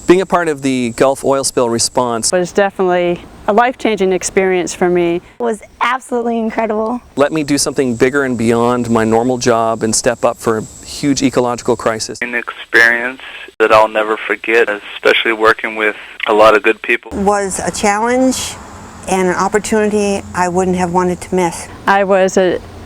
Being a part of the Gulf oil spill response was definitely a life-changing experience for me. It was absolutely incredible. Let me do something bigger and beyond my normal job and step up for a huge ecological crisis. An experience that I'll never forget, especially working with a lot of good people. Was a challenge and an opportunity I wouldn't have wanted to miss. I was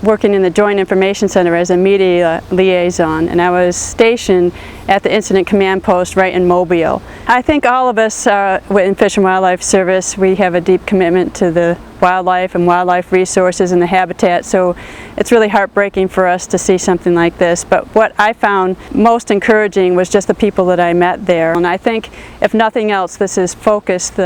working in the Joint Information Center as a media liaison, and I was stationed at the Incident Command Post right in Mobile. I think all of us in Fish and Wildlife Service, we have a deep commitment to the wildlife and wildlife resources and the habitat, so it's really heartbreaking for us to see something like this. But what I found most encouraging was just the people that I met there. And I think, if nothing else, this has focused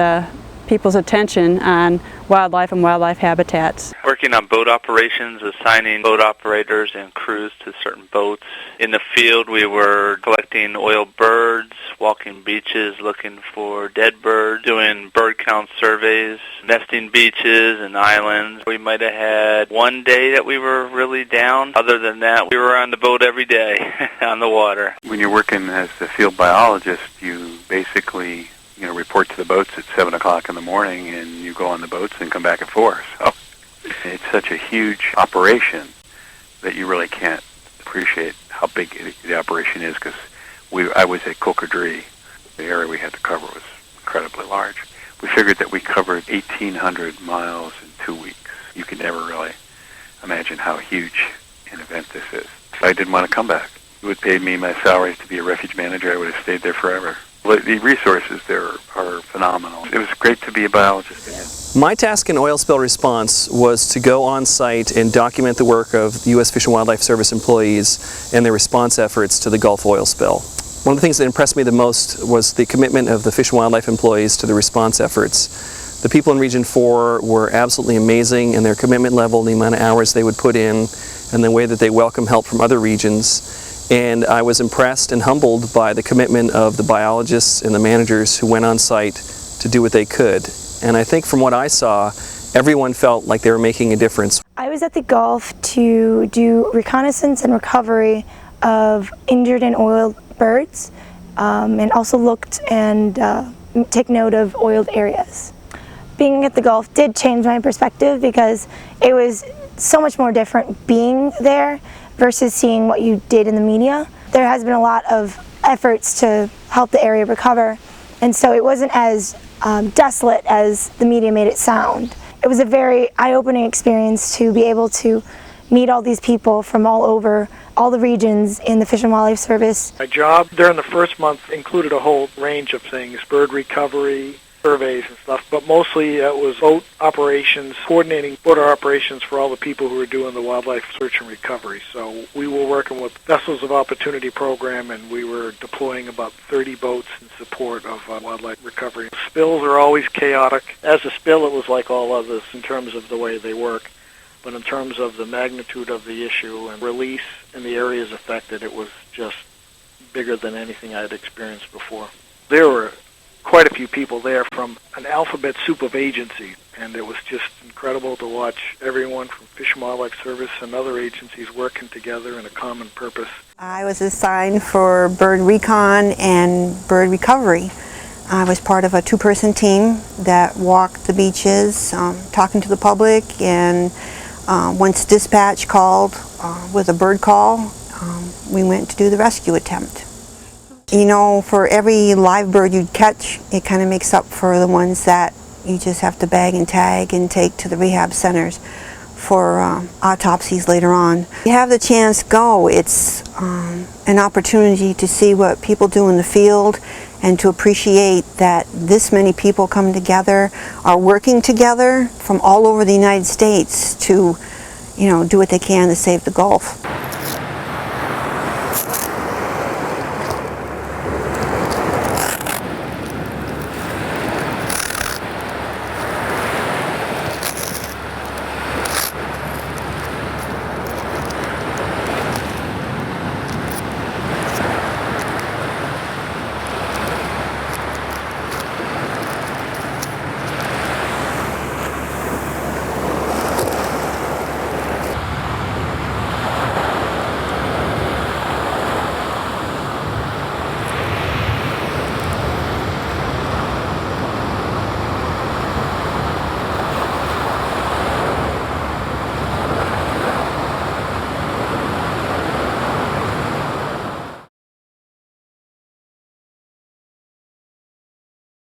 people's attention on wildlife and wildlife habitats. Working on boat operations, assigning boat operators and crews to certain boats. In the field, we were collecting oil birds, walking beaches, looking for dead birds, doing bird count surveys, nesting beaches and islands. We might have had one day that we were really down. Other than that, we were on the boat every day on the water. When you're working as a field biologist, you basically report to the boats at 7 o'clock in the morning, and you go on the boats and come back at 4. So it's such a huge operation that you really can't appreciate how big the operation is, because I was at Cocodrie. The area we had to cover was incredibly large. We figured that we covered 1,800 miles in 2 weeks. You can never really imagine how huge an event this is. If I didn't want to come back, you would pay me my salary to be a refuge manager. I would have stayed there forever. The resources there are phenomenal. It was great to be a biologist again. My task in oil spill response was to go on site and document the work of the U.S. Fish and Wildlife Service employees and their response efforts to the Gulf oil spill. One of the things that impressed me the most was the commitment of the Fish and Wildlife employees to the response efforts. The people in Region 4 were absolutely amazing in their commitment level, the amount of hours they would put in, and the way that they welcome help from other regions. And I was impressed and humbled by the commitment of the biologists and the managers who went on site to do what they could. And I think from what I saw, everyone felt like they were making a difference. I was at the Gulf to do reconnaissance and recovery of injured and oiled birds, and also looked and take note of oiled areas. Being at the Gulf did change my perspective, because it was so much more different being there versus seeing what you did in the media. There has been a lot of efforts to help the area recover, and so it wasn't as desolate as the media made it sound. It was a very eye-opening experience to be able to meet all these people from all over, all the regions in the Fish and Wildlife Service. My job during the first month included a whole range of things: bird recovery, surveys and stuff, but mostly it was boat operations, coordinating boat operations for all the people who were doing the wildlife search and recovery. So we were working with Vessels of Opportunity program, and we were deploying about 30 boats in support of wildlife recovery. Spills are always chaotic. As a spill, it was like all others in terms of the way they work, but in terms of the magnitude of the issue and release in the areas affected, it was just bigger than anything I had experienced before. There were quite a few people there from an alphabet soup of agencies, and it was just incredible to watch everyone from Fish and Wildlife Service and other agencies working together in a common purpose. I was assigned for bird recon and bird recovery. I was part of a two-person team that walked the beaches, talking to the public, and once dispatch called with a bird call, we went to do the rescue attempt. You know, for every live bird you'd catch, it kind of makes up for the ones that you just have to bag and tag and take to the rehab centers for autopsies later on. You have the chance to go. It's an opportunity to see what people do in the field and to appreciate that this many people come together, are working together from all over the United States to, do what they can to save the Gulf.